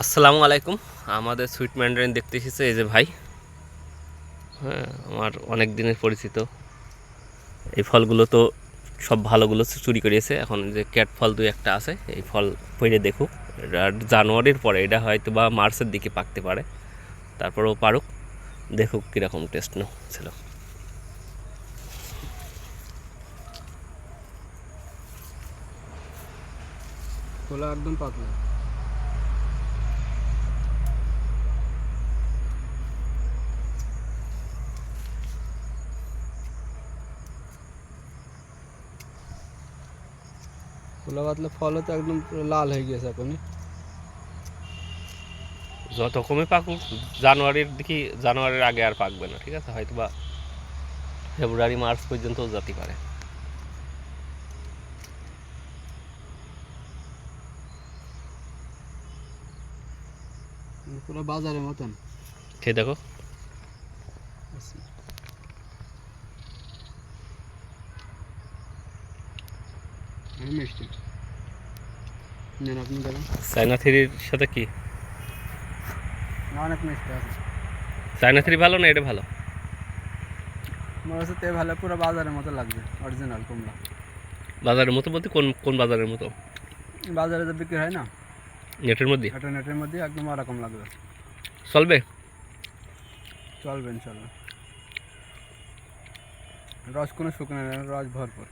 আসসালামু আলাইকুম। আমাদের সুইট ম্যান্ডারিন দেখতে এসেছে এই যে ভাই। হ্যাঁ, আমার অনেক দিনের পরিচিত। এই ফলগুলো তো সব ভালোগুলো চুরি করিয়েছে। এখন যে ক্যাট ফল দুই একটা আছে, এই ফল পইরে দেখুক। এটা জানুয়ারির পরে, এটা হয়তো বা মার্চের দিকে পাকতে পারে। তারপরেও পারুক, দেখুক কীরকম টেস্ট ছিল। খোলা একদম পাতলা। খোলা পাতলা ফলও তো একদম পুরো লাল হয়ে গিয়েছে এখনই। যত কমে পাকুক, জানুয়ারির দিকে, জানুয়ারির আগে আর পাকবে না, ঠিক আছে? হয়তো বা ফেব্রুয়ারি মার্চ পর্যন্ত যেতে পারে। পুরো বাজারের মতন। খেয়ে দেখো। মিষ্টি। নেন আপনি দেখেন। চায়না থ্রির সাথে কি? অনেক মিষ্টি আছে। চায়না থ্রি ভালো না এটা ভালো? আমার কাছে তে ভালো, পুরো বাজারের মতো লাগছে, অরিজিনাল কমলা। বাজারের মতো বলতে কোন কোন বাজারের মতো? বাজারে যে বিক্রি হয় না, নেটের মধ্যে এটা নেটের মধ্যে একদম ওরকম লাগবে। চলবে? চলবে ইনশাল্লাহ। রস কোনো শুকনো নেই, রস ভরপুর।